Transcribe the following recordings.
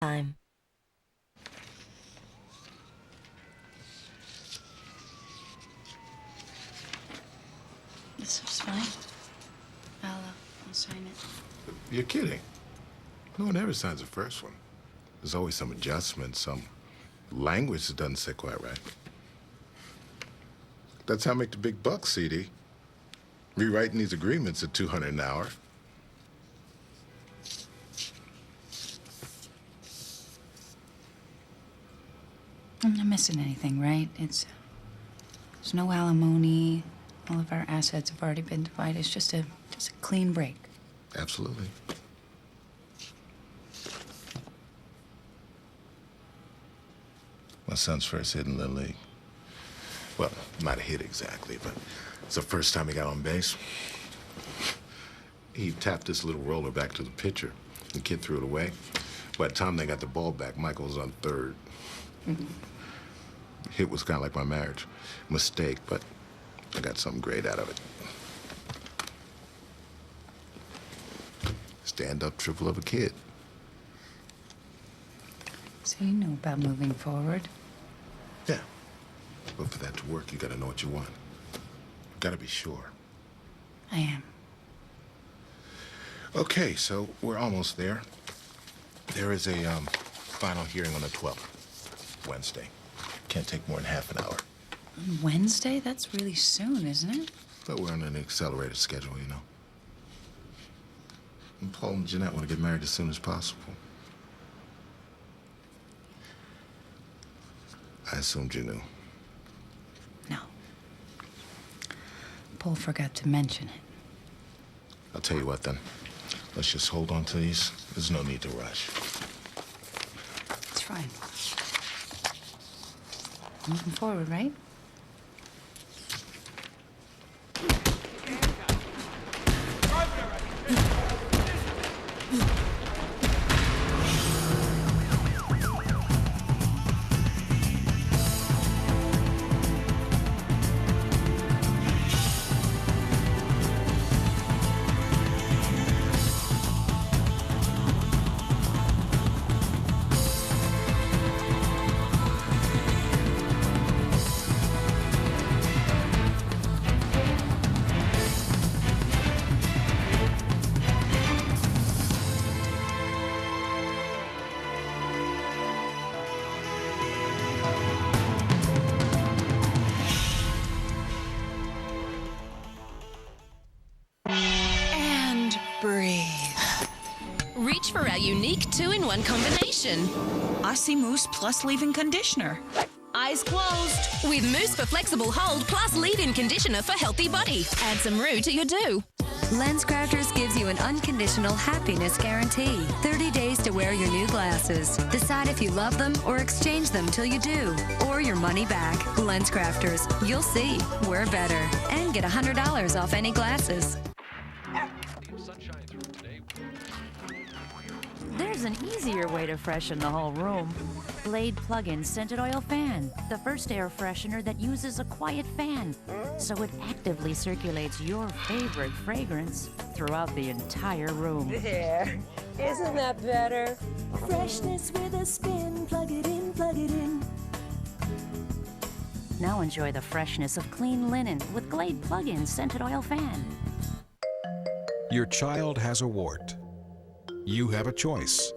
time. This is fine. I'll sign it. You're kidding. No one ever signs the first one. There's always some adjustment, some language that doesn't sit quite right. That's how I make the big bucks, CD. Rewriting these agreements at $200 an hour. I'm not missing anything, right? There's no alimony. All of our assets have already been divided. It's just a clean break. Absolutely. My son's first hit in the league. Well, not a hit exactly, but it's the first time he got on base. He tapped this little roller back to the pitcher. The kid threw it away. By the time they got the ball back, Michael was on third. Hit was kind of like my marriage. Mistake, but I got something great out of it. Stand-up triple of a kid. So you know about moving forward. Yeah. But for that to work, you gotta know what you want. Gotta be sure. I am. Okay, so we're almost there. There is a final hearing on the 12th, Wednesday. Can't take more than half an hour. On Wednesday? That's really soon, isn't it? But we're on an accelerated schedule, you know. And Paul and Jeanette want to get married as soon as possible. I assumed you knew. No. Paul forgot to mention it. I'll tell you what, then. Let's just hold on to these. There's no need to rush. It's fine. Moving forward, right? Breathe. Reach for our unique 2-in-1 combination. Aussie Mousse plus leave-in conditioner. Eyes closed. With Mousse for flexible hold plus leave-in conditioner for healthy body. Add some roux to your do. LensCrafters gives you an unconditional happiness guarantee. 30 days to wear your new glasses. Decide if you love them or exchange them till you do. Or your money back. LensCrafters. You'll see. We're better. And get $100 off any glasses. There's an easier way to freshen the whole room. Glade Plug-in Scented Oil Fan. The first air freshener that uses a quiet fan, so it actively circulates your favorite fragrance throughout the entire room. There. Isn't that better? Freshness with a spin. Plug it in, plug it in. Now enjoy the freshness of clean linen with Glade Plug-in Scented Oil Fan. Your child has a wart. You have a choice.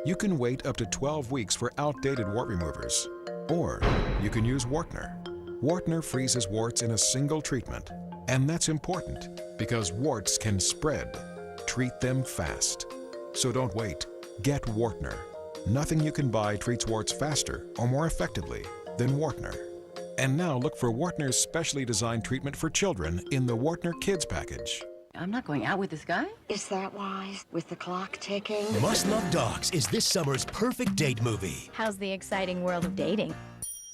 You can wait up to 12 weeks for outdated wart removers, or you can use Wartner. Wartner freezes warts in a single treatment, and that's important because warts can spread. Treat them fast. So don't wait. Get Wartner. Nothing you can buy treats warts faster or more effectively than Wartner. And now look for Wartner's specially designed treatment for children in the Wartner Kids package. I'm not going out with this guy. Is that wise? With the clock ticking? Must Love Dogs is this summer's perfect date movie. How's the exciting world of dating?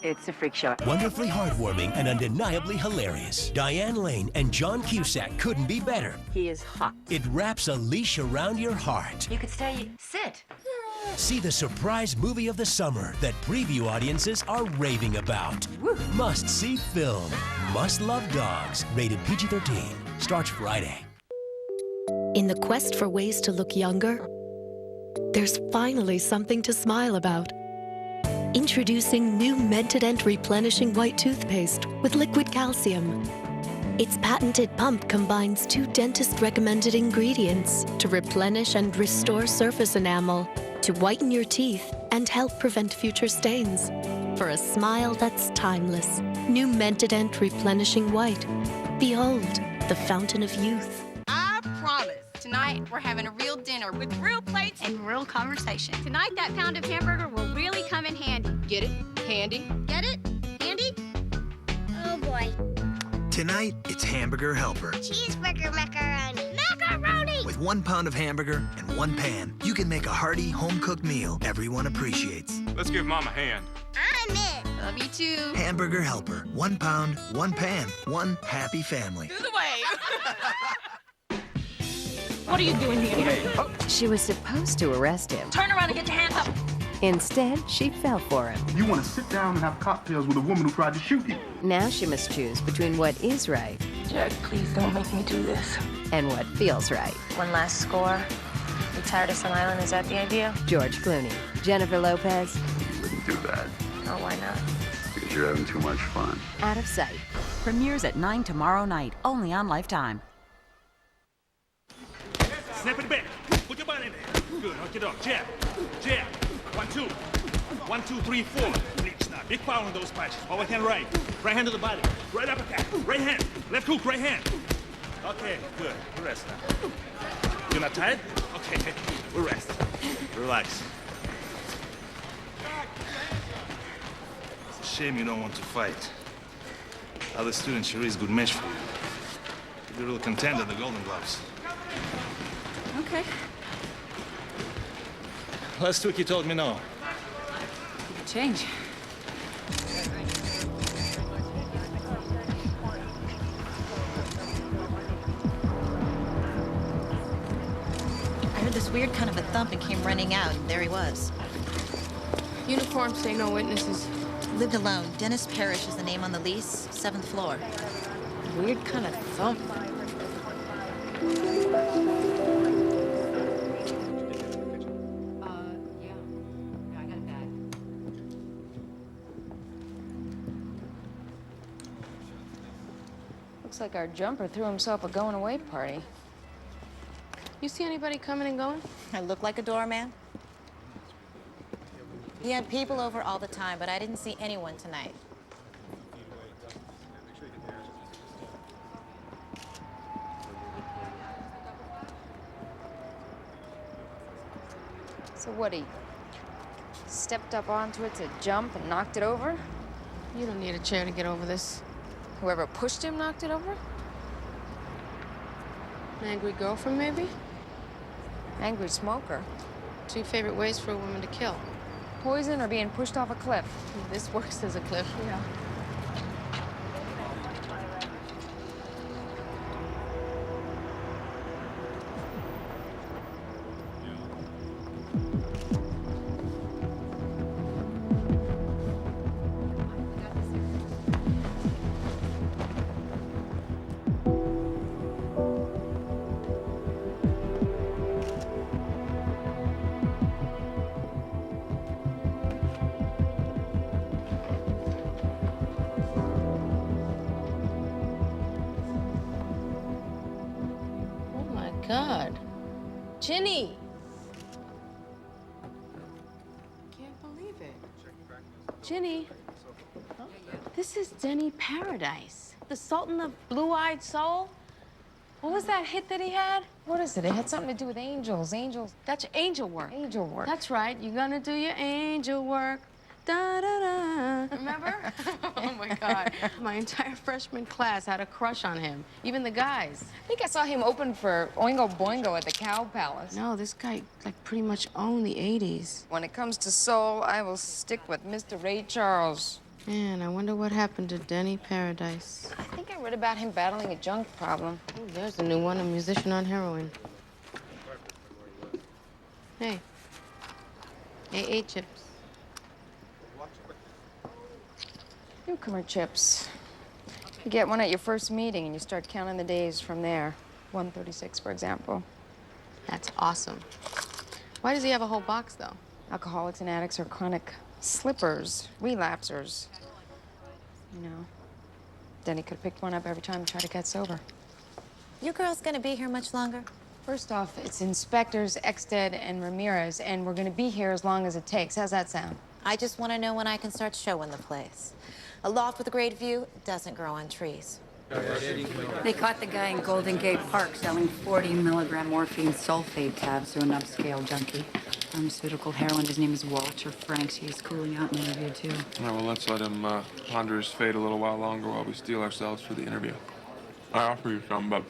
It's a freak show. Wonderfully heartwarming and undeniably hilarious. Diane Lane and John Cusack couldn't be better. He is hot. It wraps a leash around your heart. You could stay, sit. See the surprise movie of the summer that preview audiences are raving about. Woo. Must-see film. Must Love Dogs. Rated PG-13. Starts Friday. In the quest for ways to look younger, there's finally something to smile about. Introducing new Mentadent Replenishing White Toothpaste with liquid calcium. Its patented pump combines 2 dentist-recommended ingredients to replenish and restore surface enamel, to whiten your teeth and help prevent future stains. For a smile that's timeless. New Mentadent Replenishing White. Behold, the fountain of youth. I promise. Tonight, we're having a real dinner with real plates and real conversation. Tonight, that pound of hamburger will really come in handy. Get it? Handy? Get it? Handy? Oh, boy. Tonight, it's Hamburger Helper. Cheeseburger macaroni. Macaroni! With 1 pound of hamburger and 1 pan, you can make a hearty, home-cooked meal everyone appreciates. Let's give Mom a hand. I'm in. Love you too. Hamburger Helper. 1 pound, 1 pan, 1 happy family. Through the way. What are you doing here? Oh, she was supposed to arrest him. Turn around and get your hands up. Instead, she fell for him. You want to sit down and have cocktails with a woman who tried to shoot you. Now she must choose between what is right. Jack, please don't make me do this. And what feels right. One last score. You tired of some island? Is that the idea? George Clooney, Jennifer Lopez. You wouldn't do that. Oh, why not? Because you're having too much fun. Out of sight. Premieres at 9 tomorrow night, only on Lifetime. Snap it back. Put your body in there. Good. Knock it off. Jab. Jab. 1, 2. 1, 2, 3, 4. Reach now. Big power on those punches. Forward hand right. Right hand to the body. Right uppercut. Right hand. Left hook. Right hand. Okay. Good. Rest now. You're not tired? Okay. We'll rest. Relax. It's a shame you don't want to fight. Other students sure is a good match for you. You'd be a real contender at the Golden Gloves. Okay. Last week you told me no. Change. I heard this weird kind of a thump and came running out, and there he was. Uniforms say no witnesses. Lived alone. Dennis Parrish is the name on the lease, 7th floor. Weird kind of thump. Looks like our jumper threw himself a going-away party. You see anybody coming and going? I look like a doorman. He had people over all the time, but I didn't see anyone tonight. So what, he stepped up onto it to jump and knocked it over? You don't need a chair to get over this. Whoever pushed him knocked it over? An angry girlfriend, maybe? Angry smoker. 2 favorite ways for a woman to kill. Poison or being pushed off a cliff? This works as a cliff. Yeah. God. Ginny! Can't believe it. Ginny, this is Denny Paradise, the Sultan of Blue-Eyed Soul. What was that hit that he had? What is it? It had something to do with angels. Angels. That's angel work. Angel work. That's right. You're gonna do your angel work. Da-da-da. Remember? Oh, my God. My entire freshman class had a crush on him. Even the guys. I think I saw him open for Oingo Boingo at the Cow Palace. No, this guy, like, pretty much owned the 80s. When it comes to soul, I will stick with Mr. Ray Charles. Man, I wonder what happened to Denny Paradise. I think I read about him battling a junk problem. Oh, there's a new one, a musician on heroin. Hey. AA chips. Newcomer chips. You get one at your first meeting and you start counting the days from there. 136, for example. That's awesome. Why does he have a whole box, though? Alcoholics and addicts are chronic slippers, relapsers. You know, Denny could have picked one up every time he tried to get sober. Your girl's gonna be here much longer? First off, it's inspectors Ekstead and Ramirez, and we're gonna be here as long as it takes. How's that sound? I just want to know when I can start showing the place. A loft with a great view doesn't grow on trees. They caught the guy in Golden Gate Park selling 40-milligram morphine sulfate tabs to an upscale junkie. Pharmaceutical heroin. His name is Walter Franks. He's cooling out in the interview, too. All right, well, let's let him ponder his fate a little while longer while we steel ourselves for the interview. I offer you some, but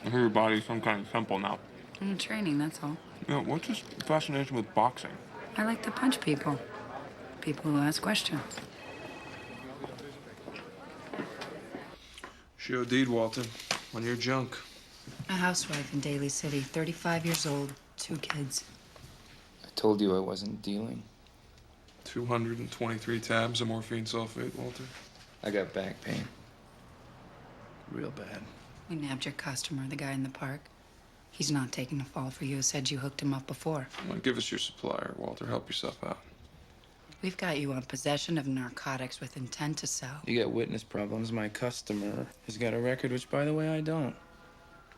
I hear your body's some kind of temple now. I'm training, that's all. You know, what's this fascination with boxing? I like to punch people. People who ask questions. She OD'd, Walter, on your junk. A housewife in Daly City, 35 years old, 2 kids. I told you I wasn't dealing. 223 tabs of morphine sulfate, Walter. I got back pain. Real bad. We nabbed your customer, the guy in the park. He's not taking the fall for you. Said you hooked him up before. Well, give us your supplier, Walter. Help yourself out. We've got you on possession of narcotics with intent to sell. You got witness problems. My customer has got a record, which, by the way, I don't.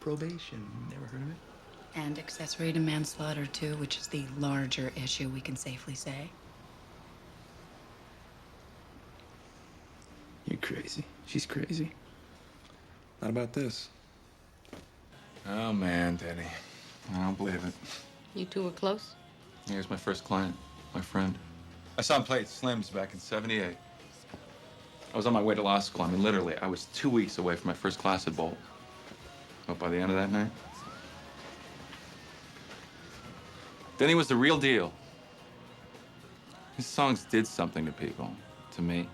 Probation. Never heard of it? And accessory to manslaughter, too, which is the larger issue, we can safely say. You're crazy. She's crazy. Not about this. Oh, man, Denny. I don't believe it. You two were close? He was my first client, my friend. I saw him play at Slim's back in '78. I was on my way to law school. I mean, literally, I was 2 weeks away from my first class at Bolt. But by the end of that night, Denny was the real deal. His songs did something to people, to me.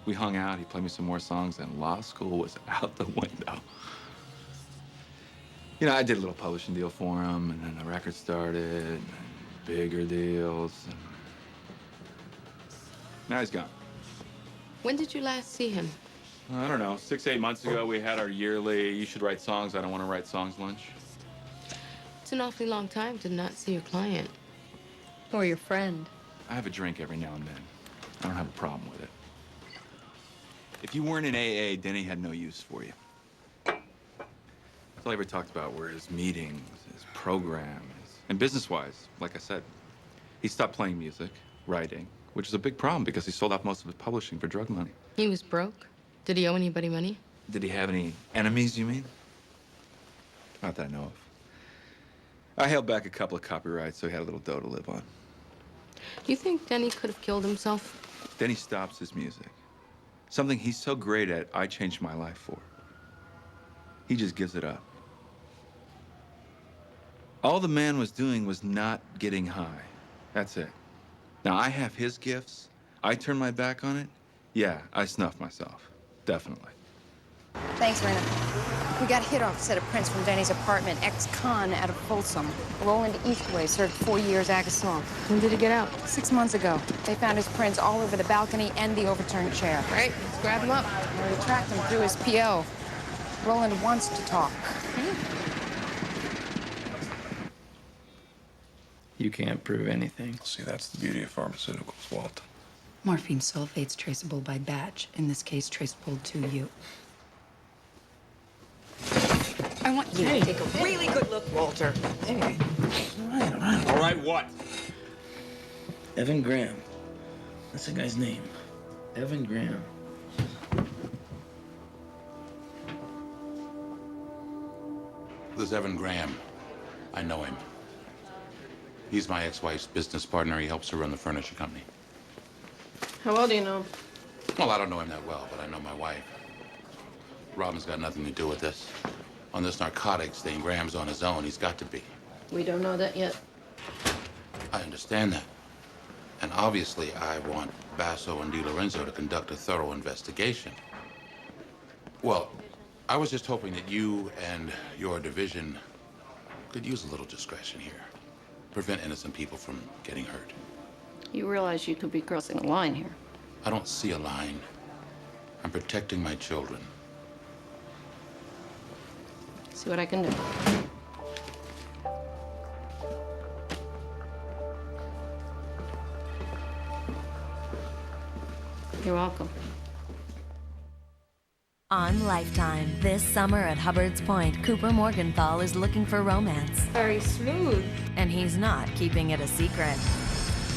We hung out, he played me some more songs, and law school was out the window. You know, I did a little publishing deal for him, and then the record started, and bigger deals, and now he's gone. When did you last see him? I don't know, 6, 8 months ago, we had our yearly "You should write songs, I don't want to write songs" lunch. It's an awfully long time to not see your client. Or your friend. I have a drink every now and then. I don't have a problem with it. If you weren't in AA, Denny had no use for you. All I ever talked about were his meetings, his programs. And business-wise, like I said, he stopped playing music, writing, which is a big problem because he sold out most of his publishing for drug money. He was broke? Did he owe anybody money? Did he have any enemies, you mean? Not that I know of. I held back a couple of copyrights so he had a little dough to live on. You think Denny could have killed himself? Then he stops his music. Something he's so great at, I changed my life for. He just gives it up. All the man was doing was not getting high. That's it. Now, I have his gifts. I turn my back on it. Yeah, I snuffed myself. Definitely. Thanks, Rena. We got a hit off a set of prints from Denny's apartment, ex-con out of Folsom. Roland Eastway served 4 years ag assault. When did he get out? 6 months ago. They found his prints all over the balcony and the overturned chair. All right, let's grab him up. We tracked him through his PO. Roland wants to talk. You can't prove anything. See, that's the beauty of pharmaceuticals, Walt. Morphine sulfate's traceable by batch. In this case, traceable to you. I want you to take a really good look, Walter. Hey. All right. All right, what? Evan Graham. That's the guy's name. Evan Graham. This is Evan Graham. I know him. He's my ex-wife's business partner. He helps her run the furniture company. How well do you know him? Well, I don't know him that well, but I know my wife. Robin's got nothing to do with this. On this narcotics thing, Graham's on his own. He's got to be. We don't know that yet. I understand that. And obviously, I want Basso and DiLorenzo to conduct a thorough investigation. Well, I was just hoping that you and your division could use a little discretion here. Prevent innocent people from getting hurt. You realize you could be crossing a line here. I don't see a line. I'm protecting my children. See what I can do. You're welcome. On Lifetime, this summer at Hubbard's Point, Cooper Morgenthau is looking for romance. Very smooth. And he's not keeping it a secret.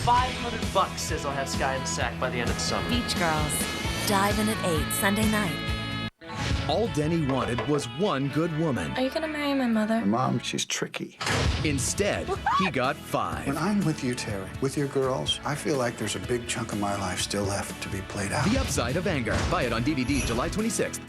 $500 says I'll have Sky in the sack by the end of the summer. Beach Girls. Dive in at 8 Sunday night. All Denny wanted was one good woman. Are you gonna marry my mother? Mom, she's tricky. Instead, he got 5. When I'm with you, Terry, with your girls, I feel like there's a big chunk of my life still left to be played out. The Upside of Anger. Buy it on DVD July 26th.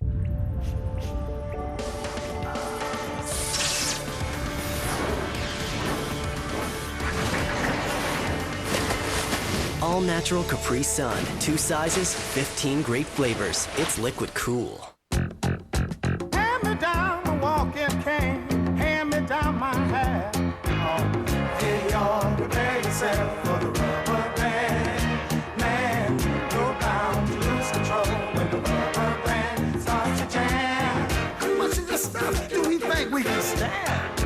All natural Capri Sun. 2 sizes, 15 great flavors. It's liquid cool. Hand me down the walking cane, hand me down my hat. Oh, hey, y'all, prepare yourself for the rubber band. Man, go bound to lose control when the rubber band starts to jam. How much of this stuff do we think we can stand?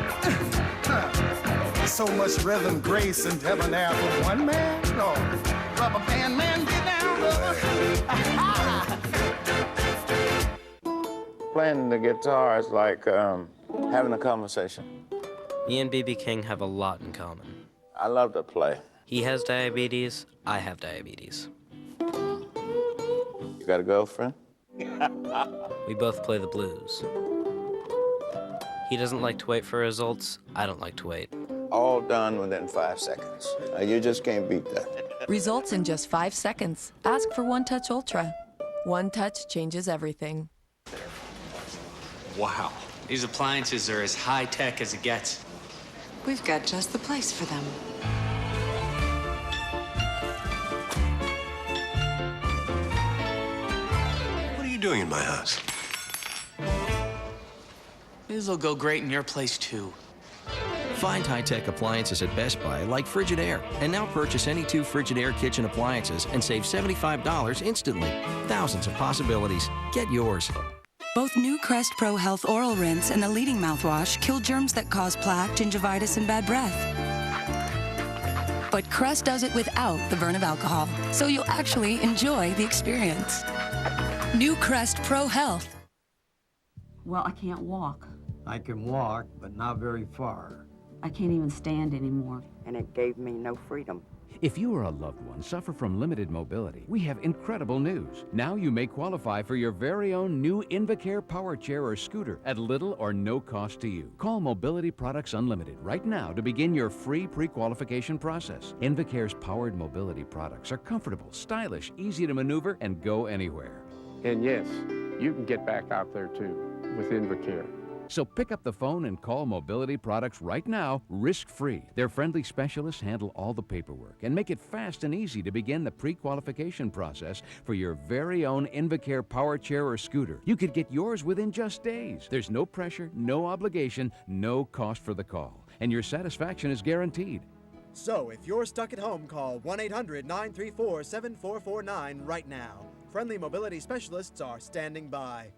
So much rhythm, grace, and debonair for one man? No. Rubber band man, get down, rubber. Playing the guitar is like having a conversation. Me and B.B. King have a lot in common. I love to play. He has diabetes, I have diabetes. You got a girlfriend? We both play the blues. He doesn't like to wait for results, I don't like to wait. All done within 5 seconds. You just can't beat that. Results in just 5 seconds. Ask for One Touch Ultra. One Touch changes everything. Wow, these appliances are as high-tech as it gets. We've got just the place for them. What are you doing in my house? This'll go great in your place, too. Find high-tech appliances at Best Buy like Frigidaire. And now purchase any 2 Frigidaire kitchen appliances and save $75 instantly. Thousands of possibilities. Get yours. Both new Crest Pro Health Oral Rinse and the leading mouthwash kill germs that cause plaque, gingivitis, and bad breath. But Crest does it without the burn of alcohol, so you'll actually enjoy the experience. New Crest Pro Health. Well, I can't walk. I can walk, but not very far. I can't even stand anymore. And it gave me no freedom. If you or a loved one suffer from limited mobility, we have incredible news. Now you may qualify for your very own new Invacare power chair or scooter at little or no cost to you. Call Mobility Products Unlimited right now to begin your free pre-qualification process. Invacare's powered mobility products are comfortable, stylish, easy to maneuver, and go anywhere. And yes, you can get back out there too with Invacare. So pick up the phone and call Mobility Products right now, risk-free. Their friendly specialists handle all the paperwork and make it fast and easy to begin the pre-qualification process for your very own Invacare power chair or scooter. You could get yours within just days. There's no pressure, no obligation, no cost for the call, and your satisfaction is guaranteed. So if you're stuck at home, call 1-800-934-7449 right now. Friendly mobility specialists are standing by.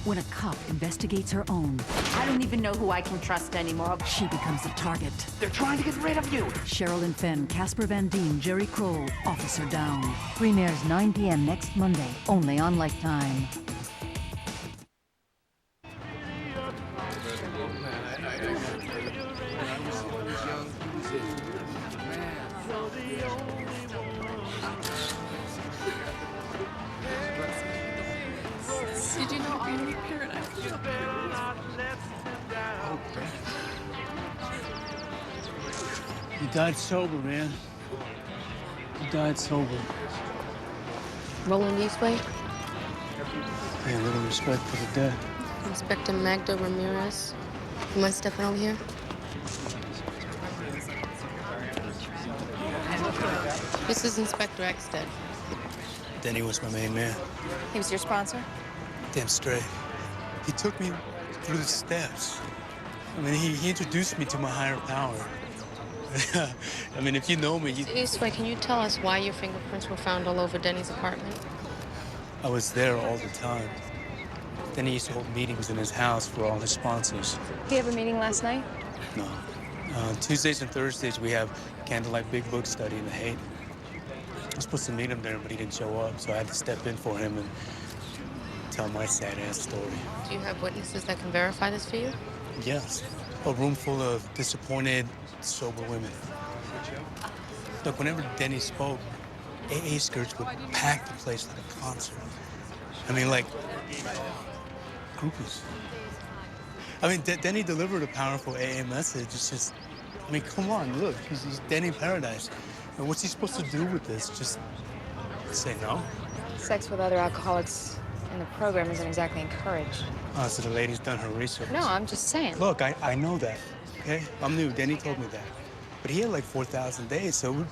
When a cop investigates her own, I don't even know who I can trust anymore. she becomes a target. They're trying to get rid of you. Sherilyn Fenn, Casper Van Dien, Jerry Kroll, Officer Down. Premieres 9 p.m. next Monday, only on Lifetime. Did you know I'm in paradise? You died sober, man. You died sober. Rolling this way. Pay a little respect for the dead. Inspector Magda Ramirez. You mind stepping over here? This is Inspector Eckstead. Denny was my main man. He was your sponsor? Damn straight. He took me through the steps. I mean, he introduced me to my higher power. I mean, if you know me, Eastway, can you tell us why your fingerprints were found all over Denny's apartment? I was there all the time. Denny used to hold meetings in his house for all his sponsors. Did you have a meeting last night? No. Tuesdays and Thursdays, we have candlelight big book study in the Haight. was supposed to meet him there, but he didn't show up, so I had to step in for him and tell my sad-ass story. Do you have witnesses that can verify this for you? Yes, a room full of disappointed, sober women. Look, whenever Denny spoke, AA skirts would pack the place like a concert. I mean, like, groupies. I mean, Denny delivered a powerful AA message. It's just, I mean, come on, look, he's Denny Paradise. And what's he supposed to do with this? Just say no? Sex with other alcoholics in the program isn't exactly encouraged. Oh, so the lady's done her research. No, I'm just saying. Look, I know that, okay? I'm new. Denny told me that. But he had like 4,000 days, so it was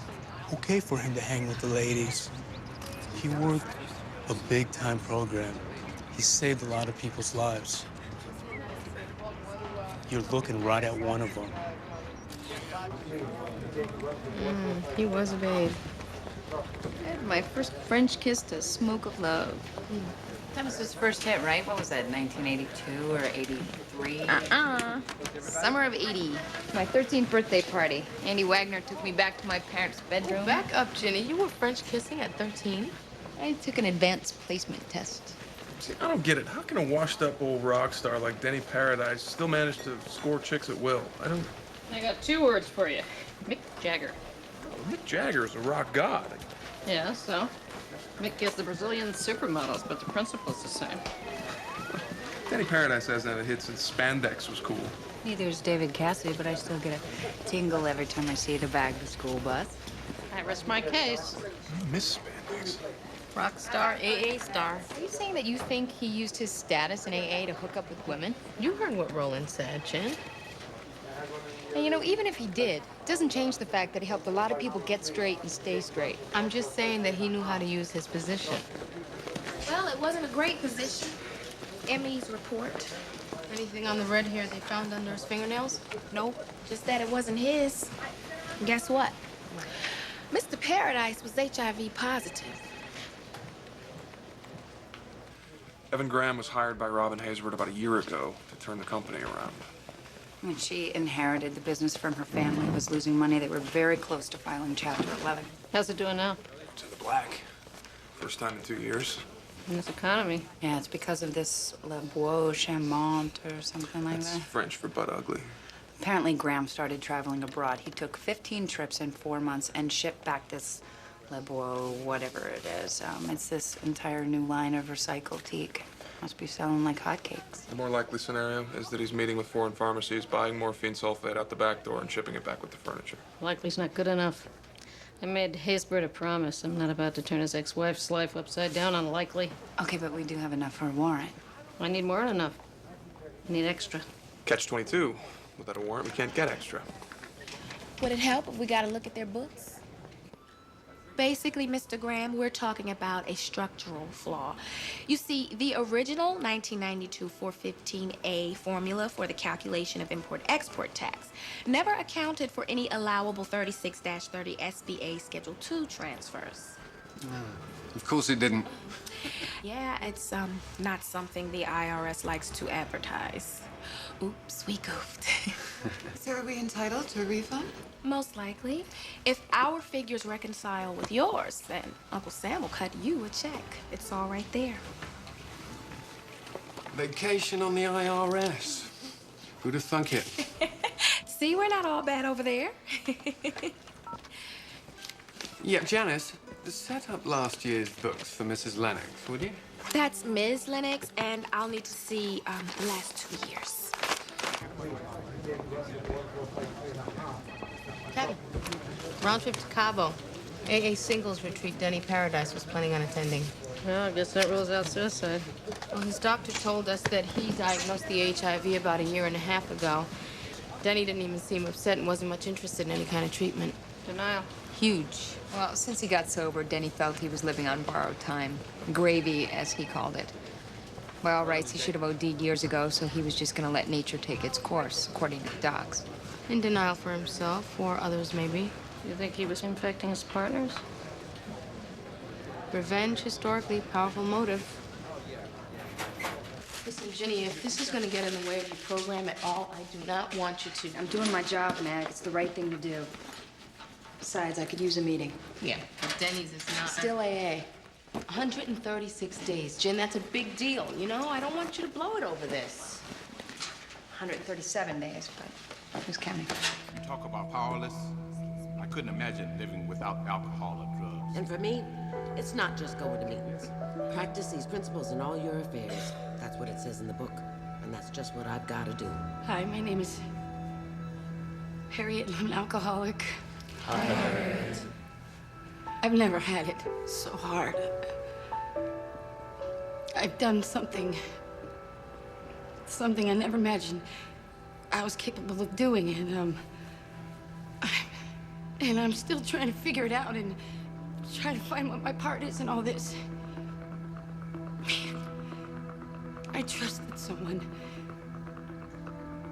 okay for him to hang with the ladies. He worked a big-time program. He saved a lot of people's lives. You're looking right at one of them. He was a babe. I had my first French kiss to Smoke of Love. That was his first hit, right? What was that, 1982 or 83? Summer of 80. My 13th birthday party. Andy Wagner took me back to my parents' bedroom. Oh, back up, Ginny. You were French kissing at 13? I took an advanced placement test. See, I don't get it. How can a washed-up old rock star like Denny Paradise still manage to score chicks at will? I got 2 words for you. Mick Jagger. Mick Jagger is a rock god. Yeah, so? Mick gives the Brazilian supermodels, but the principle's the same. Denny Paradise hasn't had a hit since Spandex was cool. Neither is David Cassidy, but I still get a tingle every time I see the bag the school bus. I rest my case. I miss Spandex. Rock star, AA star. Are you saying that you think he used his status in AA to hook up with women? You heard what Roland said, Chin. And you know, even if he did, it doesn't change the fact that he helped a lot of people get straight and stay straight. I'm just saying that he knew how to use his position. Well, it wasn't a great position. Emmy's report. Anything on the red hair they found under his fingernails? Nope, just that it wasn't his. And guess what? Mr. Paradise was HIV positive. Evan Graham was hired by Robin Hazelwood about a year ago to turn the company around. When she inherited the business from her family, was losing money. They were very close to filing Chapter 11. How's it doing now? To the black. First time in 2 years. In this economy. Yeah, it's because of this Le Beau Charmant or something like That's that. French for butt ugly. Apparently, Graham started traveling abroad. He took 15 trips in 4 months and shipped back this Le Beau, whatever it is. It's this entire new line of recycled teak. Must be selling like hotcakes. The more likely scenario is that he's meeting with foreign pharmacies, buying morphine sulfate out the back door, and shipping it back with the furniture. Likely's not good enough. I made Haysbert a promise. I'm not about to turn his ex-wife's life upside down on Likely. Okay, but we do have enough for a warrant. I need more than enough. I need extra. Catch-22. Without a warrant, we can't get extra. Would it help if we got a look at their books? Basically, Mr. Graham, we're talking about a structural flaw. You see, the original 1992 415A formula for the calculation of import-export tax never accounted for any allowable 36-30 SBA Schedule II transfers. Of course it didn't. Yeah, it's not something the IRS likes to advertise. Oops, we goofed. So are we entitled to a refund? Most likely. If our figures reconcile with yours, then Uncle Sam will cut you a check. It's all right there. Vacation on the IRS. Who'd have thunk it? See, we're not all bad over there. Yeah, Janice, set up last year's books for Mrs. Lennox, would you? That's Ms. Lennox, and I'll need to see the last 2 years. Kevin, round trip to Cabo. AA singles retreat Denny Paradise was planning on attending. Well, I guess that rules out suicide. Well, his doctor told us that he diagnosed the HIV about 1.5 years ago. Denny didn't even seem upset and wasn't much interested in any kind of treatment. Denial. Huge. Well, since he got sober, Denny felt he was living on borrowed time. Gravy, as he called it. By all rights, he should have OD'd years ago, so he was just gonna let nature take its course, according to the docs. In denial for himself, or others maybe. You think he was infecting his partners? Revenge, historically, powerful motive. Listen, Ginny, if this is going to get in the way of your program at all, I do not want you to. I'm doing my job, Mag. It's the right thing to do. Besides, I could use a meeting. Yeah, but Denny's is not. Still AA. 136 days. Jen, that's a big deal, you know? I don't want you to blow it over this. 137 days, but who's counting? You talk about powerless. I couldn't imagine living without alcohol or drugs. And for me, it's not just going to meetings. Practice these principles in all your affairs. That's what it says in the book. And that's just what I've got to do. Hi, my name is Harriet, and I'm an alcoholic. Hi, Harriet. I've never had it so hard. I've done something I never imagined I was capable of doing, and I'm still trying to figure it out and trying to find what my part is in all this. Man, I trusted someone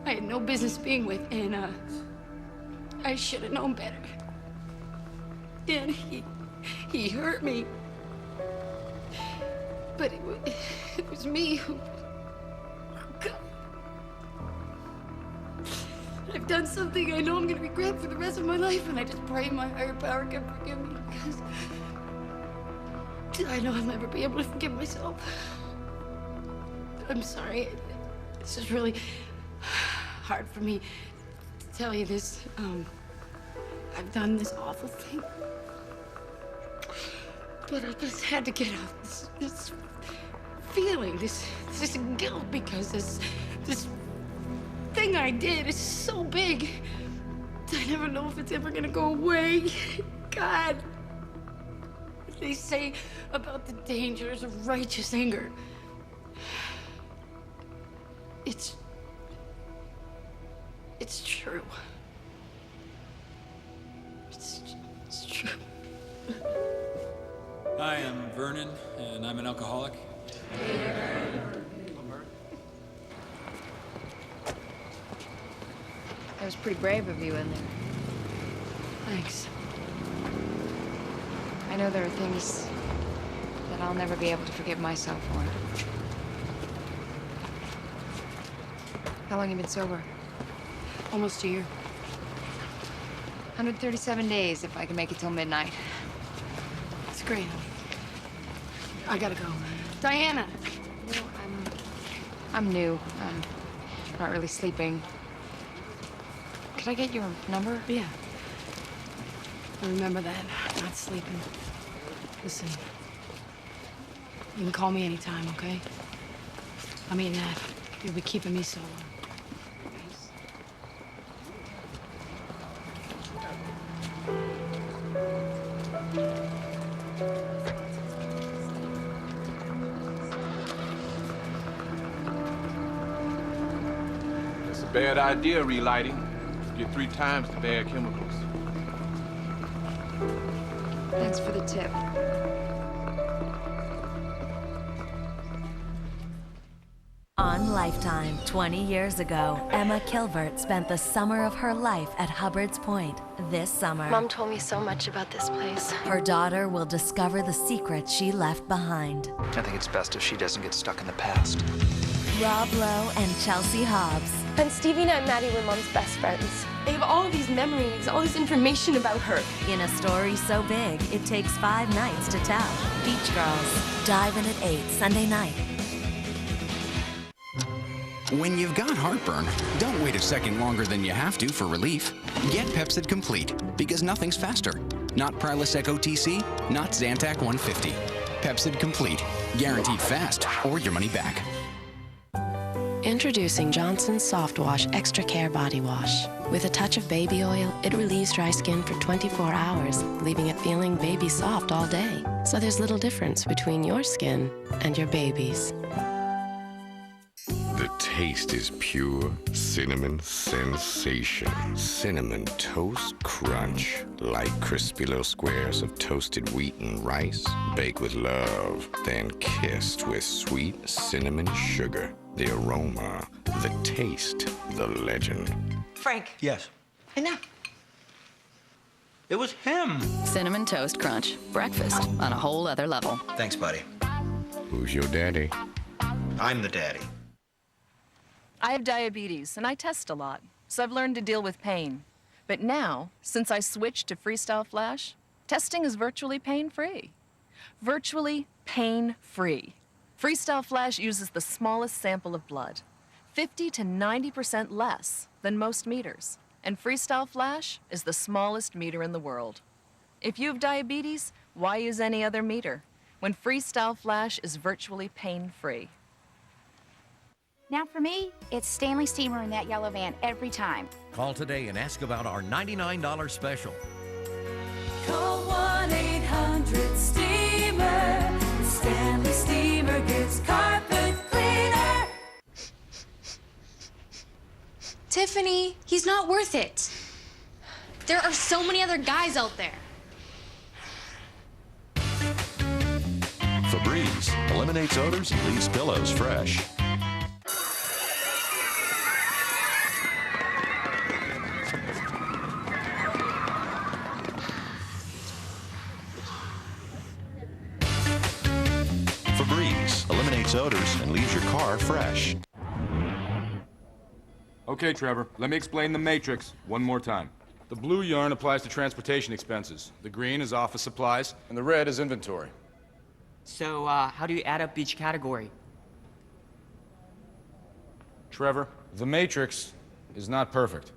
I had no business being with, and I should have known better. And he hurt me. But it was me who... I've done something I know I'm gonna regret for the rest of my life, and I just pray my higher power can forgive me, because I know I'll never be able to forgive myself. I'm sorry. It's just really hard for me to tell you this. I've done this awful thing. But I just had to get out this feeling, this guilt, because this thing I did is so big. I never know if it's ever gonna go away. God. They say about the dangers of righteous anger. It's true. It's true. Hi, I'm Vernon, and I'm an alcoholic. That was pretty brave of you in there. Thanks. I know there are things that I'll never be able to forgive myself for. How long have you been sober? Almost a year. 137 days, if I can make it till midnight. It's great. I gotta go. Diana! You know, I'm new. I'm not really sleeping. Could I get your number? Yeah. I remember that. Not sleeping. Listen. You can call me anytime, okay? I mean that. You'll be keeping me sober. It's a bad idea, relighting. You get 3 times the bad chemicals. Thanks for the tip. On Lifetime, 20 years ago, Emma Kilvert spent the summer of her life at Hubbard's Point. This summer, Mom told me so much about this place. her daughter will discover the secrets she left behind. I think it's best if she doesn't get stuck in the past. Rob Lowe and Chelsea Hobbs. And Stevie and Maddie were Mom's best friends. They have all these memories, all this information about her. In a story so big, it takes 5 nights to tell. Beach Girls. Dive in at 8 Sunday night. When you've got heartburn, don't wait a second longer than you have to for relief. Get Pepcid Complete, because nothing's faster. Not Prilosec OTC, not Zantac 150. Pepcid Complete, guaranteed fast or your money back. Introducing Johnson's Soft Wash Extra Care Body Wash. With a touch of baby oil, it relieves dry skin for 24 hours, leaving it feeling baby soft all day. So there's little difference between your skin and your baby's. The taste is pure cinnamon sensation. Cinnamon Toast Crunch. Light, crispy little squares of toasted wheat and rice, baked with love, then kissed with sweet cinnamon sugar. The aroma, the taste, the legend. Frank. Yes. Enough. It was him. Cinnamon Toast Crunch. Breakfast on a whole other level. Thanks, buddy. Who's your daddy? I'm the daddy. I have diabetes, and I test a lot, so I've learned to deal with pain. But now, since I switched to Freestyle Flash, testing is virtually pain-free. Virtually pain-free. Freestyle Flash uses the smallest sample of blood, 50 to 90% less than most meters. And Freestyle Flash is the smallest meter in the world. If you have diabetes, why use any other meter when Freestyle Flash is virtually pain-free? Now for me, it's Stanley Steamer in that yellow van every time. Call today and ask about our $99 special. Call 1-800-STEAMER. Stanley Steamer gets carpet cleaner. Tiffany, he's not worth it. There are so many other guys out there. Febreze eliminates odors and leaves pillows fresh. Febreze eliminates odors and leaves your car fresh. Okay, Trevor, let me explain the matrix one more time. The blue yarn applies to transportation expenses. The green is office supplies, and the red is inventory. So, how do you add up each category? Trevor, the matrix is not perfect.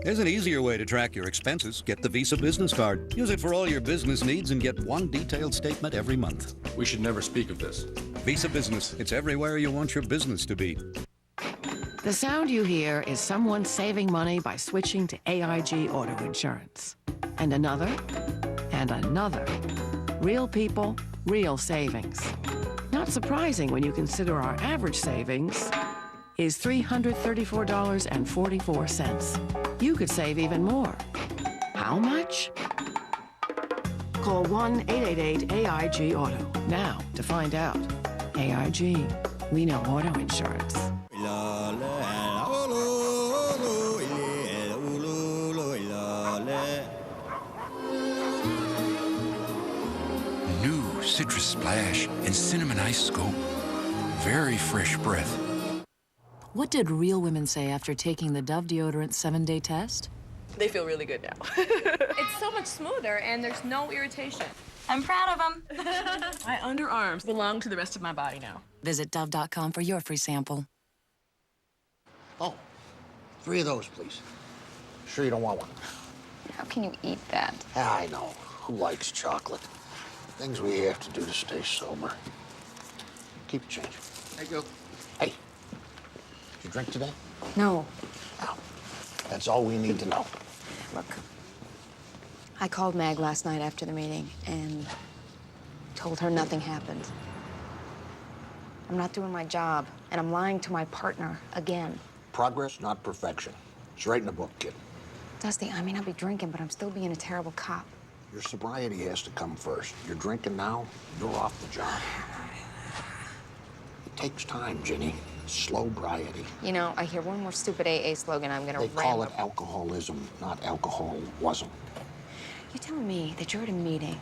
There's an easier way to track your expenses. Get the Visa Business Card. Use it for all your business needs and get one detailed statement every month. We should never speak of this. Visa Business. It's everywhere you want your business to be. The sound you hear is someone saving money by switching to AIG auto insurance. And another, and another. Real people, real savings. Not surprising when you consider our average savings is $334.44. You could save even more. How much? Call 1-888-AIG-AUTO now to find out. AIG, we know auto insurance. New citrus splash and cinnamon ice scope. Very fresh breath. What did real women say after taking the Dove deodorant 7-day test? They feel really good now. It's so much smoother and there's no irritation. I'm proud of them. My underarms belong to the rest of my body now. Visit Dove.com for your free sample. Oh, 3 of those, please. Sure you don't want one? How can you eat that? Yeah, I know. Who likes chocolate? Things we have to do to stay sober. Keep your change. There you go. Hey, did you drink today? No. No. That's all we need to know. Look, I called Mag last night after the meeting and told her nothing happened. I'm not doing my job, and I'm lying to my partner again. Progress, not perfection. It's right in the book, kid. Dusty, I may not be drinking, but I'm still being a terrible cop. Your sobriety has to come first. You're drinking now, you're off the job. It takes time, Ginny. Slow briety. You know, I hear one more stupid AA slogan, I'm gonna They call it alcoholism, not alcoholism. You're telling me that you're at a meeting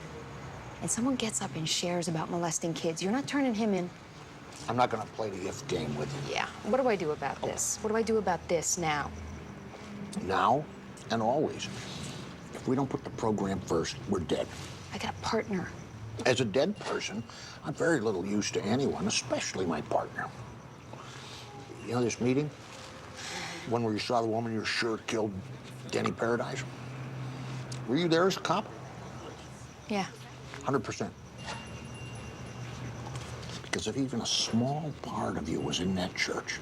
and someone gets up and shares about molesting kids. You're not turning him in. I'm not gonna play the if game with you. Yeah. What do I do about this? What do I do about this now? Now and always. If we don't put the program first, we're dead. I got a partner. As a dead person, I'm very little use to anyone, especially my partner. You know this meeting? One where you saw the woman you're sure killed Denny Paradise? Were you there as a cop? Yeah. 100%. Because if even a small part of you was in that church,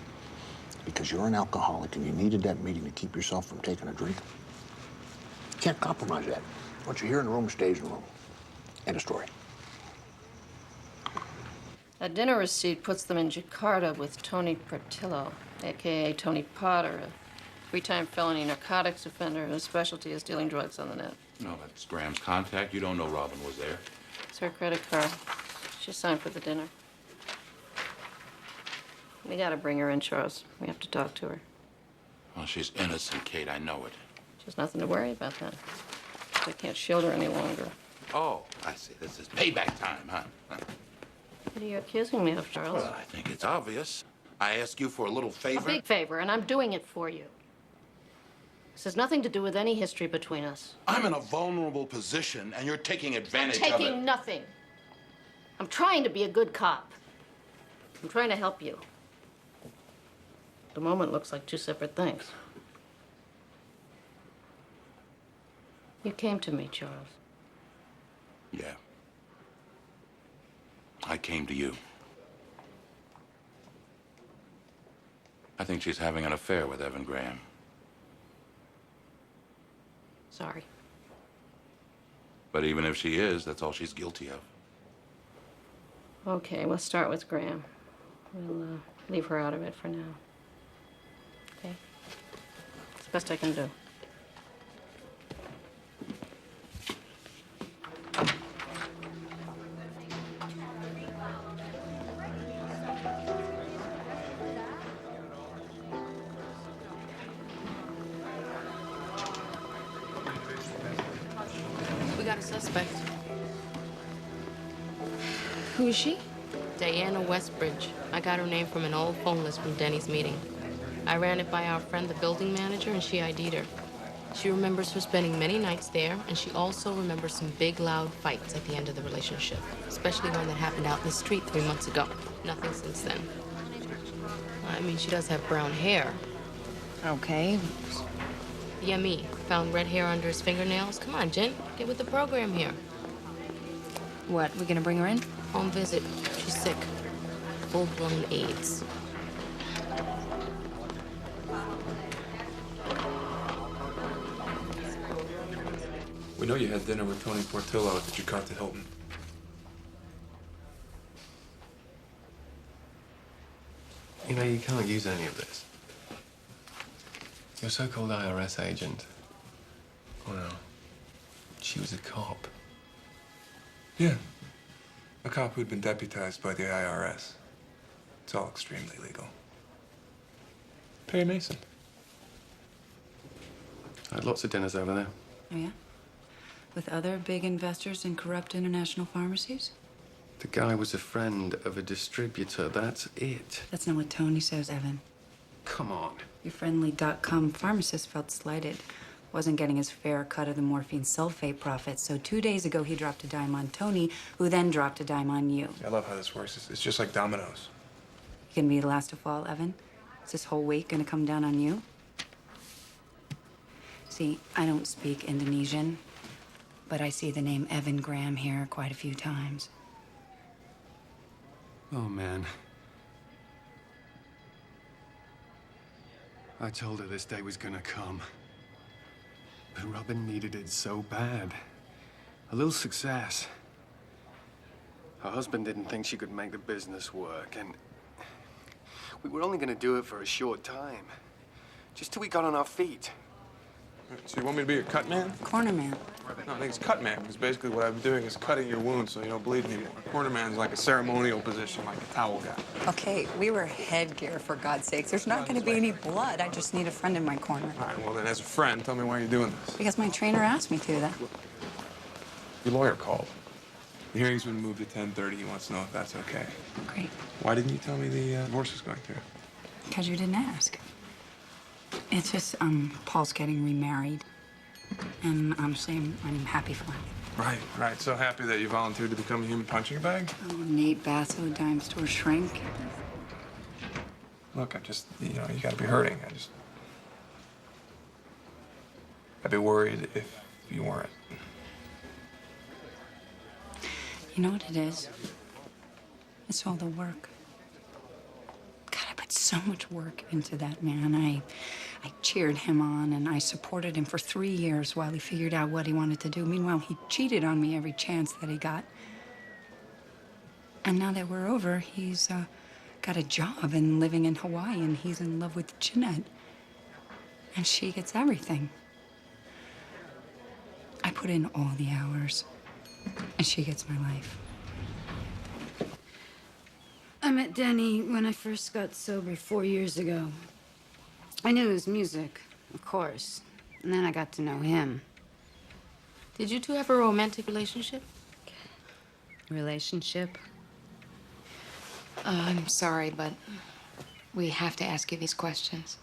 because you're an alcoholic and you needed that meeting to keep yourself from taking a drink, you can't compromise that. What you hear in the room stays in the room. End of story. A dinner receipt puts them in Jakarta with Tony Pertillo, a.k.a. Tony Potter, a three-time felony narcotics offender whose specialty is dealing drugs on the net. No, that's Graham's contact. You don't know Robin was there. It's her credit card. She signed for the dinner. We gotta bring her in, Charles. We have to talk to her. Well, she's innocent, Kate. I know it. There's nothing to worry about then. We can't shield her any longer. Oh, I see. This is payback time, huh? What are you accusing me of, Charles? Well, I think it's obvious. I ask you for a little A favor. big favor, and I'm doing it for you. This has nothing to do with any history between us. I'm in a vulnerable position, and you're taking advantage of it. Taking nothing. I'm trying to be a good cop. I'm trying to help you. At the moment, it looks like two separate things. You came to me, Charles. Yeah. I came to you. I think she's having an affair with Evan Graham. Sorry. But even if she is, that's all she's guilty of. Okay, we'll start with Graham. We'll leave her out of it for now. Okay? It's the best I can do. We got a suspect. Who is she? Diana Westbridge. I got her name from an old phone list from Denny's meeting. I ran it by our friend, the building manager, and she ID'd her. She remembers her spending many nights there, and she also remembers some big, loud fights at the end of the relationship, especially one that happened out in the street 3 months ago. Nothing since then. I mean, she does have brown hair. Okay. Yeah, me. Found red hair under his fingernails. Come on, Jen. Get with the program here. What, we gonna bring her in? Home visit. She's sick. Full-blown AIDS. We know you had dinner with Tony Portillo at the Jakarta Hilton. You know, you can't use any of this. Your so-called IRS agent, well, she was a cop. Yeah. A cop who'd been deputized by the IRS. It's all extremely legal. Perry Mason. I had lots of dinners over there. Oh, yeah? With other big investors in corrupt international pharmacies? The guy was a friend of a distributor, that's it. That's not what Tony says, Evan. Come on. Your friendly .com pharmacist felt slighted. Wasn't getting his fair cut of the morphine sulfate profits, so 2 days ago he dropped a dime on Tony, who then dropped a dime on you. I love how this works. It's just like dominoes. You gonna be the last to fall, Evan? Is this whole week gonna come down on you? See, I don't speak Indonesian, but I see the name Evan Graham here quite a few times. Oh, man. I told her this day was gonna come. But Robin needed it so bad. A little success. Her husband didn't think she could make the business work, and we were only gonna do it for a short time. Just till we got on our feet. So you want me to be your cut man? Corner man. No, I think it's cut man, because basically what I'm doing is cutting your wounds so you don't bleed anymore. Corner man's like a ceremonial position, like a towel guy. Okay, we wear headgear, for God's sakes. There's not going to be any blood. I just need a friend in my corner. All right, well then, as a friend, tell me why you're doing this. Because my trainer asked me to. Your lawyer called. The hearing's been moved to 10:30. He wants to know if that's okay. Great. Why didn't you tell me the divorce was going through? Because you didn't ask. It's just, Paul's getting remarried. And I'm saying I'm happy for him. Right. So happy that you volunteered to become a human punching bag? Oh, Nate Basso, dime store shrink. Look, you gotta be hurting. I'd be worried if you weren't. You know what it is? It's all the work. God, I put so much work into that man. I cheered him on, and I supported him for 3 years while he figured out what he wanted to do. Meanwhile, he cheated on me every chance that he got. And now that we're over, he's got a job and living in Hawaii, and he's in love with Jeanette. And she gets everything. I put in all the hours, and she gets my life. I met Denny when I first got sober 4 years ago. I knew his music, of course, and then I got to know him. Did you two have a romantic relationship? Relationship? I'm sorry, but we have to ask you these questions.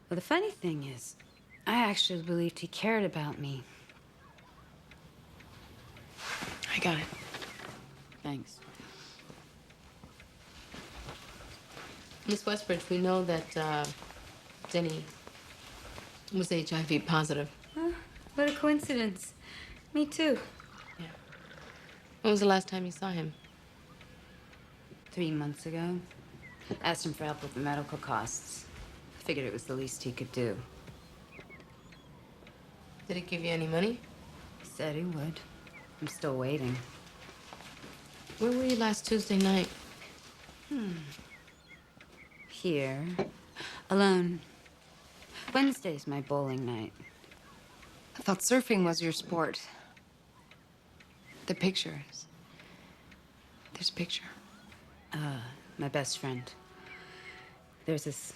Well, the funny thing is, I actually believed he cared about me. I got it. Thanks. Miss Westbridge, we know that Denny was HIV positive. What a coincidence. Me too. When was the last time you saw him? 3 months ago. Asked him for help with the medical costs. Figured it was the least he could do. Did he give you any money? He said he would. I'm still waiting. Where were you last Tuesday night? Here. Alone. Wednesday's my bowling night. I thought surfing was your sport. The pictures. There's a picture. My best friend. There's this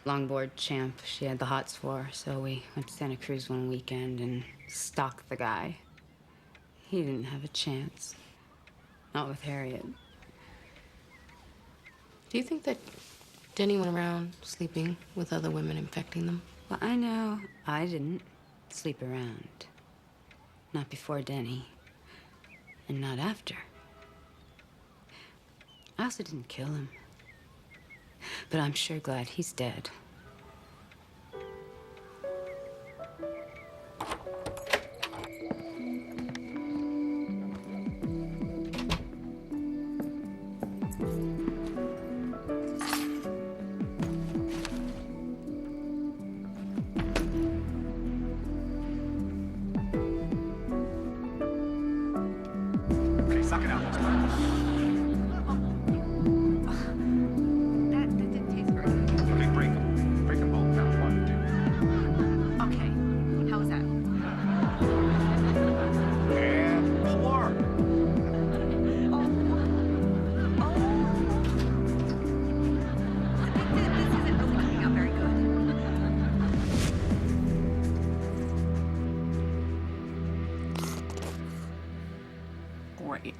longboard champ she had the hots for, so we went to Santa Cruz one weekend and stalked the guy. He didn't have a chance. Not with Harriet. Do you think that Denny went around sleeping with other women, infecting them? Well, I know I didn't sleep around. Not before Denny. And not after. I also didn't kill him. But I'm sure glad he's dead. Okay, suck it out. That didn't taste very good. Okay, break them. Break them both now. 1, 2. Okay, how was that? And pour. This isn't really coming out very good. Great.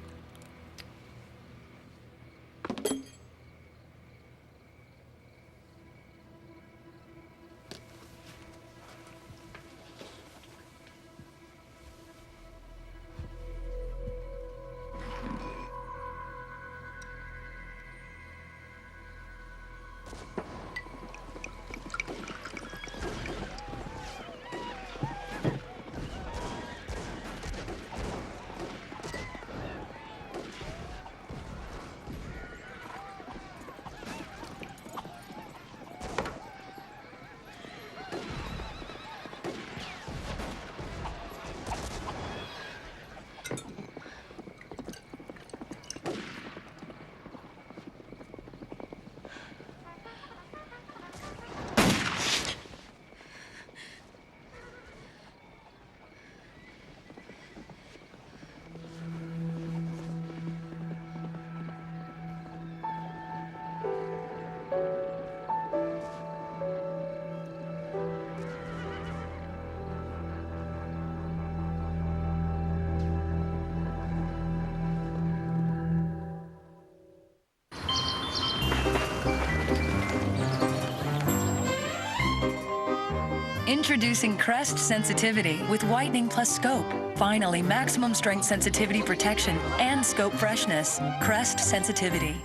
Introducing Crest Sensitivity with Whitening Plus Scope. Finally, maximum strength sensitivity protection and scope freshness. Crest Sensitivity.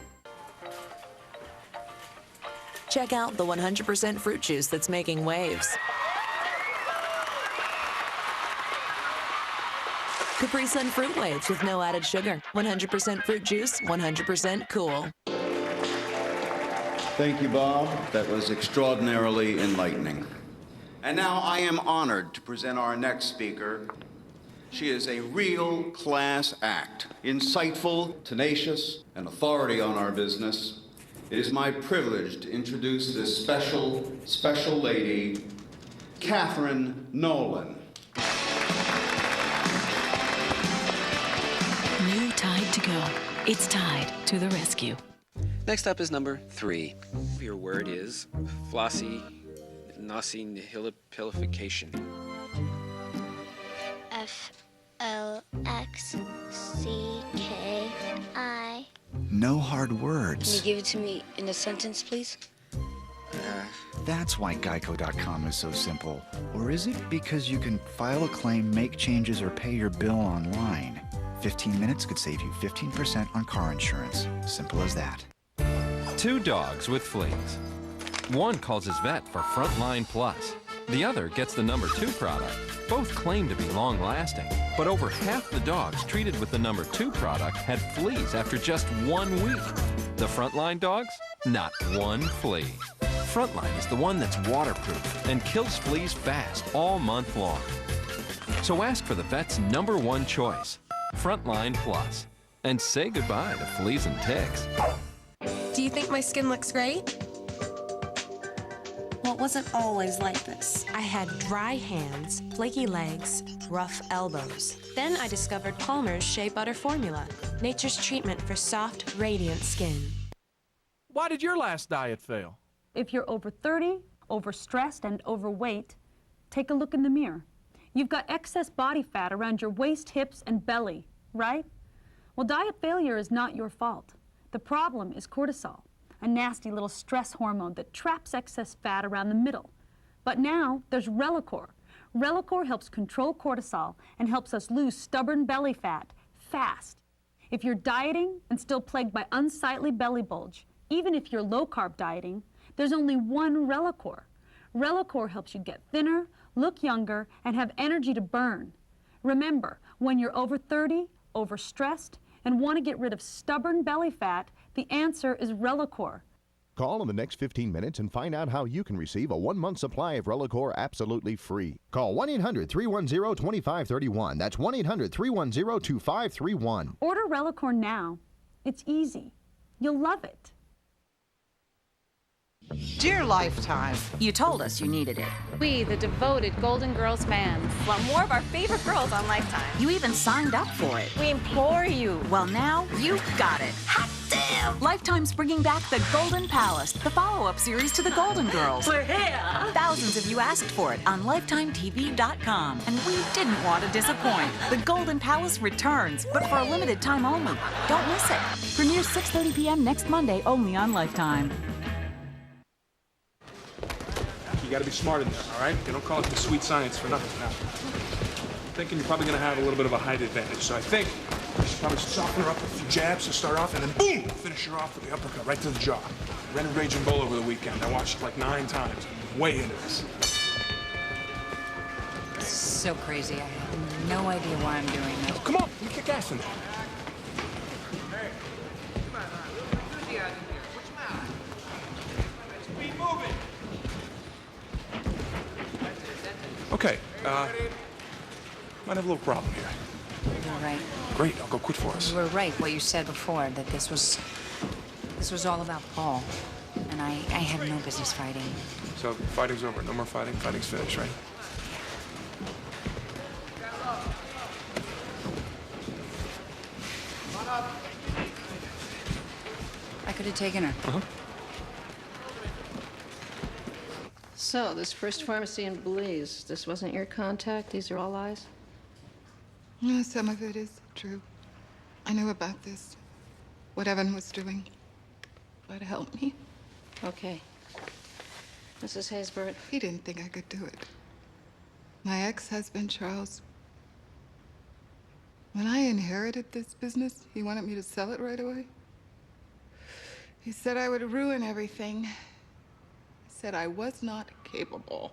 Check out the 100% fruit juice that's making waves. Capri Sun Fruit Waves with no added sugar. 100% fruit juice, 100% cool. Thank you, Bob. That was extraordinarily enlightening. And now I am honored to present our next speaker. She is a real class act, insightful, tenacious, and authority on our business. It is my privilege to introduce this special lady, Catherine Nolan. New Tide to go. It's Tide to the rescue. Next up is number 3. Your word is flossy nihilipilification. FLXCKI. No hard Can words. you give it to me in a sentence, please? That's why Geico.com is so simple. Or is it because you can file a claim, make changes, or pay your bill online? 15 minutes could save you 15% on car insurance. Simple as that. 2 dogs with fleas. One calls his vet for Frontline Plus. The other gets the number 2 product. Both claim to be long-lasting, but over half the dogs treated with the number 2 product had fleas after just 1 week. The Frontline dogs? Not one flea. Frontline is the one that's waterproof and kills fleas fast all month long. So ask for the vet's #1 choice, Frontline Plus, and say goodbye to fleas and ticks. Do you think my skin looks great? Well, it wasn't always like this. I had dry hands, flaky legs, rough elbows. Then I discovered Palmer's Shea Butter Formula, nature's treatment for soft, radiant skin. Why did your last diet fail? If you're over 30, overstressed, and overweight, take a look in the mirror. You've got excess body fat around your waist, hips, and belly, right? Well, diet failure is not your fault. The problem is cortisol, a nasty little stress hormone that traps excess fat around the middle. But now there's Relacor. Relacor helps control cortisol and helps us lose stubborn belly fat fast. If you're dieting and still plagued by unsightly belly bulge, even if you're low-carb dieting, there's only one Relacor. Relacor helps you get thinner, look younger, and have energy to burn. Remember, when you're over 30, overstressed, and want to get rid of stubborn belly fat, the answer is Relacor. Call in the next 15 minutes and find out how you can receive a 1-month supply of Relacor absolutely free. Call 1-800-310-2531. That's 1-800-310-2531. Order Relacor now. It's easy. You'll love it. Dear Lifetime, you told us you needed it. We, the devoted Golden Girls fans, want more of our favorite girls on Lifetime. You even signed up for it. We implore you. Well, now you've got it. Hot damn! Lifetime's bringing back The Golden Palace, the follow-up series to The Golden Girls. We're here! Thousands of you asked for it on LifetimeTV.com, and we didn't want to disappoint. The Golden Palace returns, but for a limited time only. Don't miss it. Premieres 6:30 p.m. next Monday, only on Lifetime. You gotta be smart in there, all right? They don't call it the sweet science for nothing now. I'm thinking you're probably gonna have a little bit of a height advantage, so I think you should probably soften her up with a few jabs to start off, and then boom, finish her off with the uppercut right to the jaw. Rented Raging Bull over the weekend. I watched it like 9 times. I'm way into this. So crazy. I have no idea why I'm doing this. Come on, you kick ass in there. Okay, might have a little problem here. You're right. Great, I'll go quit for us. You were right, what you said before, that this was all about Paul. And I had no business fighting. So, fighting's over. No more fighting. Fighting's finished, right? I could have taken her. Uh-huh. So, this first pharmacy in Belize, this wasn't your contact? These are all lies? No, some of it is true. I knew about this, what Evan was doing. But help me. Okay. Mrs. Haysbert? He didn't think I could do it. My ex-husband, Charles, when I inherited this business, he wanted me to sell it right away. He said I would ruin everything. He said I was not capable.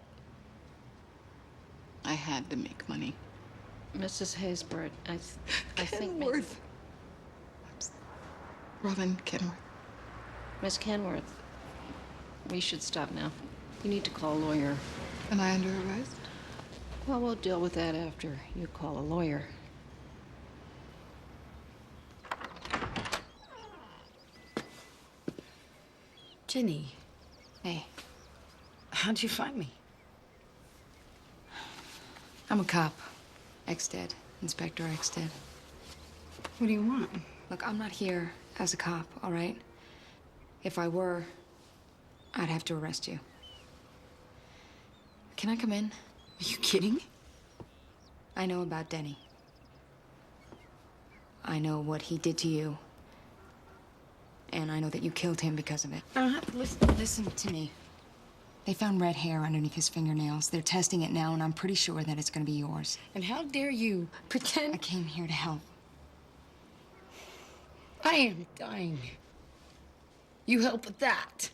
I had to make money. Mrs. Haysbert, I think... Kenworth. Robin Kenworth. Miss Kenworth, we should stop now. You need to call a lawyer. Am I under arrest? Well, we'll deal with that after you call a lawyer. Ginny. Hey. How'd you find me? I'm a cop. Ex-dead. Inspector ex-dead. What do you want? Look, I'm not here as a cop, all right? If I were, I'd have to arrest you. Can I come in? Are you kidding? I know about Denny. I know what he did to you. And I know that you killed him because of it. Listen to me. They found red hair underneath his fingernails. They're testing it now, and I'm pretty sure that it's gonna be yours. And how dare you pretend... I came here to help. I am dying. You help with that.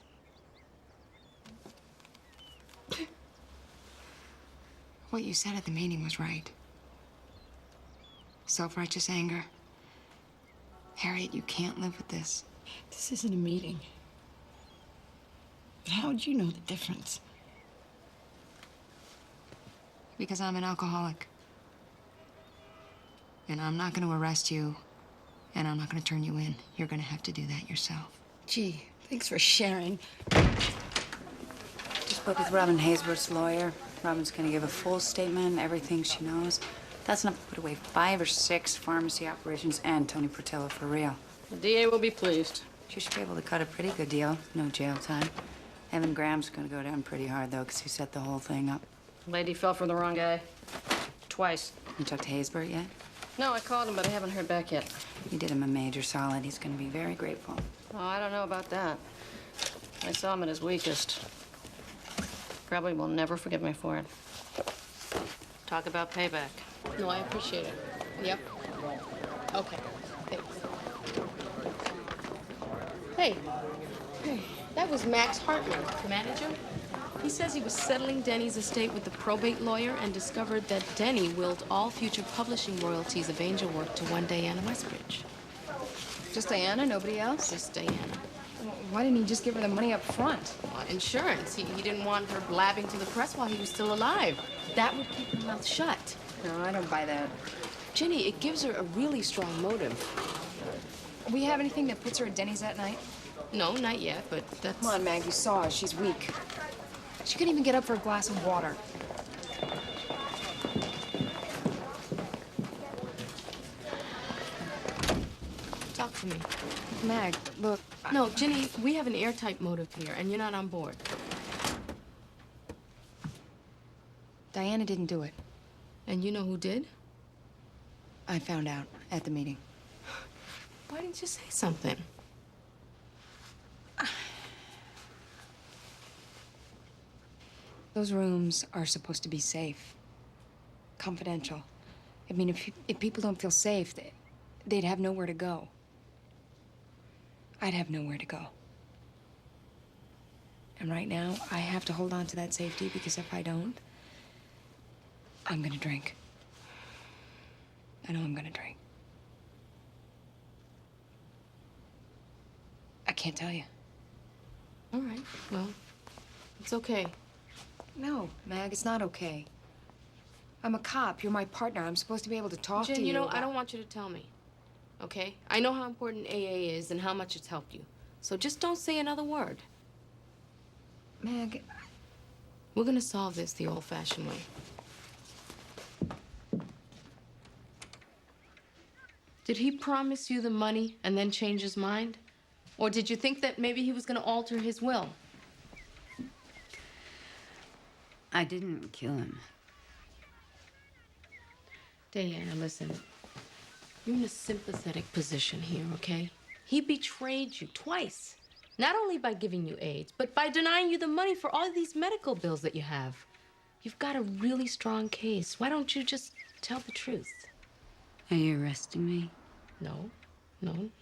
What you said at the meeting was right. Self-righteous anger. Harriet, you can't live with this. This isn't a meeting. But how would you know the difference? Because I'm an alcoholic. And I'm not gonna arrest you, and I'm not gonna turn you in. You're gonna have to do that yourself. Gee, thanks for sharing. Just spoke with Robin Haysworth's lawyer. Robin's gonna give a full statement, everything she knows. That's enough to put away 5 or 6 pharmacy operations and Tony Portillo for real. The DA will be pleased. She should be able to cut a pretty good deal. No jail time. Evan Graham's gonna go down pretty hard, though, because he set the whole thing up. Lady fell for the wrong guy. Twice. You talked to Haysbert yet? No, I called him, but I haven't heard back yet. You did him a major solid. He's gonna be very grateful. Oh, I don't know about that. I saw him at his weakest. Probably will never forgive me for it. Talk about payback. No, I appreciate it. Yep. Okay. Thanks. Hey. Hey. That was Max Hartman, manager. He says he was settling Denny's estate with the probate lawyer and discovered that Denny willed all future publishing royalties of Angel Work to one Diana Westbridge. Just Diana, nobody else? Just Diana. Why didn't he just give her the money up front? Well, insurance. He didn't want her blabbing to the press while he was still alive. That would keep her mouth shut. No, I don't buy that. Jenny, it gives her a really strong motive. We have anything that puts her at Denny's that night? No, not yet, but that's... Come on, Mag, you saw her. She's weak. She couldn't even get up for a glass of water. Talk to me. Mag, look... No, Jenny, we have an airtight motive here, and you're not on board. Diana didn't do it. And you know who did? I found out at the meeting. Why didn't you say something? Those rooms are supposed to be safe. Confidential. I mean, if people don't feel safe, they'd have nowhere to go. I'd have nowhere to go. And right now, I have to hold on to that safety because if I don't, I'm gonna drink. I know I'm gonna drink. I can't tell you. All right, well, it's okay. No, Mag, it's not okay. I'm a cop. You're my partner. I'm supposed to be able to talk to Jen, you. you know, I don't want you to tell me, okay? I know how important AA is and how much it's helped you. So just don't say another word. Mag... We're gonna solve this the old-fashioned way. Did he promise you the money and then change his mind? Or did you think that maybe he was gonna alter his will? I didn't kill him. Diana, listen. You're in a sympathetic position here, okay? He betrayed you twice. Not only by giving you AIDS, but by denying you the money for all these medical bills that you have. You've got a really strong case. Why don't you just tell the truth? Are you arresting me? No,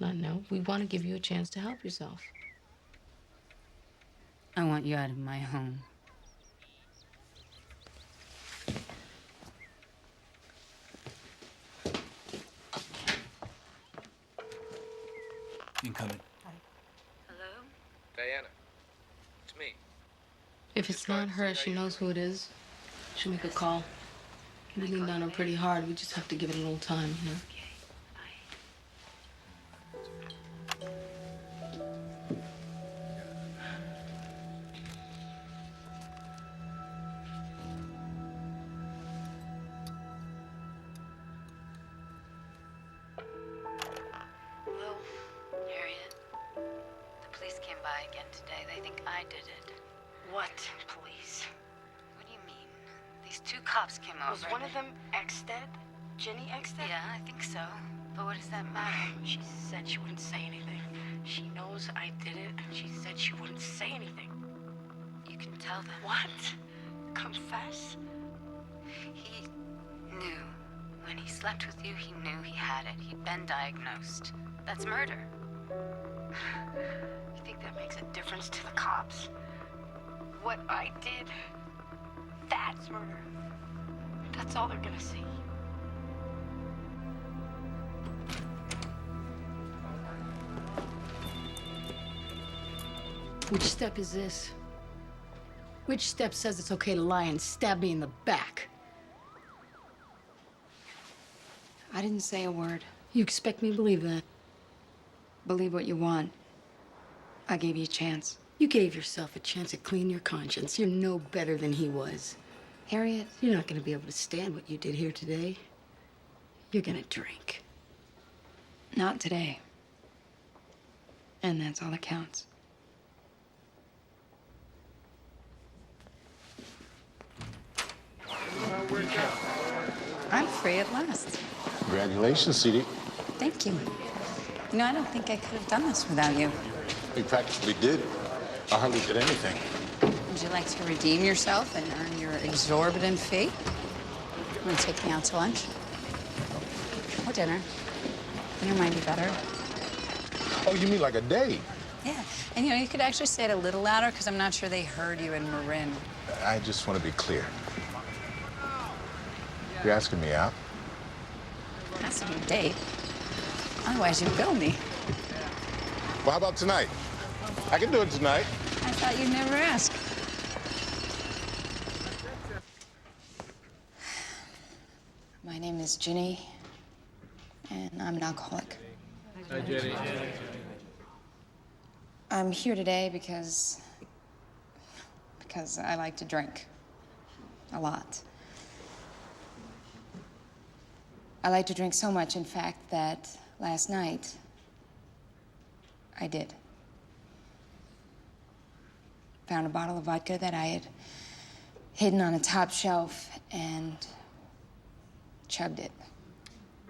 not now. We want to give you a chance to help yourself. I want you out of my home. Incoming. Hello? Diana, it's me. If it's not her, she knows who it is. She'll make a call. We leaned on her pretty hard. We just have to give it a little time, you know? Hello, Harriet. The police came by again today. They think I did it. What police? What do you mean? These 2 cops came over. Was one of them Exted? Jenny Exted? Yeah, I think so. But what does that matter? She said she wouldn't say anything. She knows I did it, and she said she wouldn't say anything. You can tell them. What? Confess? He knew. When he slept with you, he knew he had it. He'd been diagnosed. That's murder. You think that makes a difference to the cops? What I did, that's murder. That's all they're gonna see. Which step is this? Which step says it's okay to lie and stab me in the back? I didn't say a word. You expect me to believe that? Believe what you want. I gave you a chance. You gave yourself a chance to clean your conscience. You're no better than he was. Harriet? You're not gonna be able to stand what you did here today. You're gonna drink. Not today. And that's all that counts. I'm free at last. Congratulations, CD. Thank you. You know, I don't think I could have done this without you. We practically did. I hardly did anything. Would you like to redeem yourself and earn your exorbitant fee? Want to take me out to lunch? Or dinner? Dinner might be better. Oh, you mean like a date? Yeah. And, you know, you could actually say it a little louder because I'm not sure they heard you in Marin. I just want to be clear. You're asking me out? Has to be a date. Otherwise, you'd bill me. Well, how about tonight? I can do it tonight. I thought you'd never ask. My name is Ginny, and I'm an alcoholic. Hi, Jenny. I'm here today because I like to drink. A lot. I like to drink so much, in fact, that last night I did. Found a bottle of vodka that I had hidden on a top shelf and chugged it.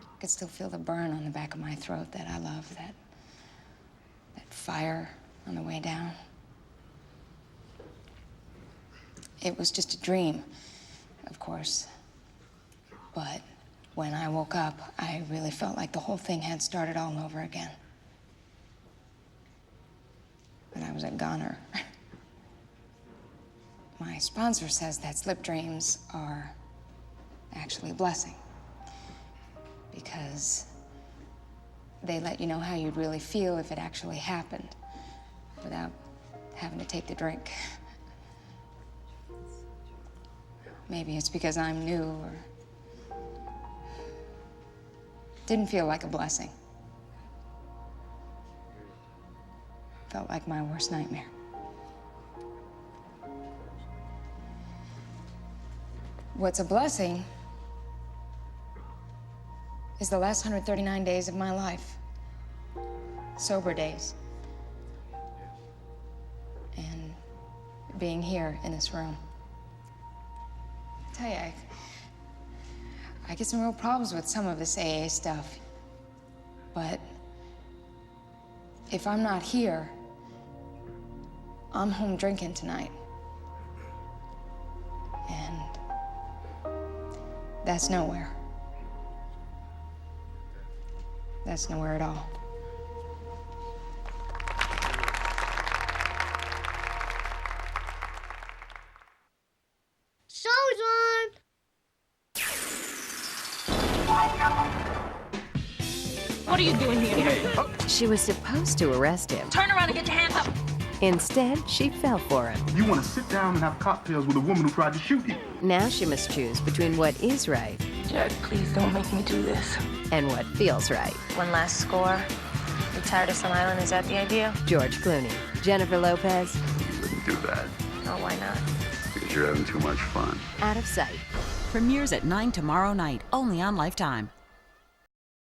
I could still feel the burn on the back of my throat that I love, that fire on the way down. It was just a dream, of course. But when I woke up, I really felt like the whole thing had started all over again. But I was a goner. My sponsor says that slip dreams are actually a blessing because they let you know how you'd really feel if it actually happened without having to take the drink. Maybe it's because I'm new or didn't feel like a blessing. Felt like my worst nightmare. What's a blessing is the last 139 days of my life. Sober days. And being here in this room. I tell you, I get some real problems with some of this AA stuff. But if I'm not here, I'm home drinking tonight. And that's nowhere. That's nowhere at all. Show's What are you doing here? She was supposed to arrest him. Turn around and get your hands up. Instead, she fell for him. You want to sit down and have cocktails with a woman who tried to shoot you. Now she must choose between what is right. Jack, please don't make me do this. And what feels right. One last score. You tired of some island? Is that the idea? George Clooney, Jennifer Lopez. Wouldn't do that. Oh, why not? Because you're having too much fun. Out of sight. Premieres at 9 tomorrow night, only on Lifetime.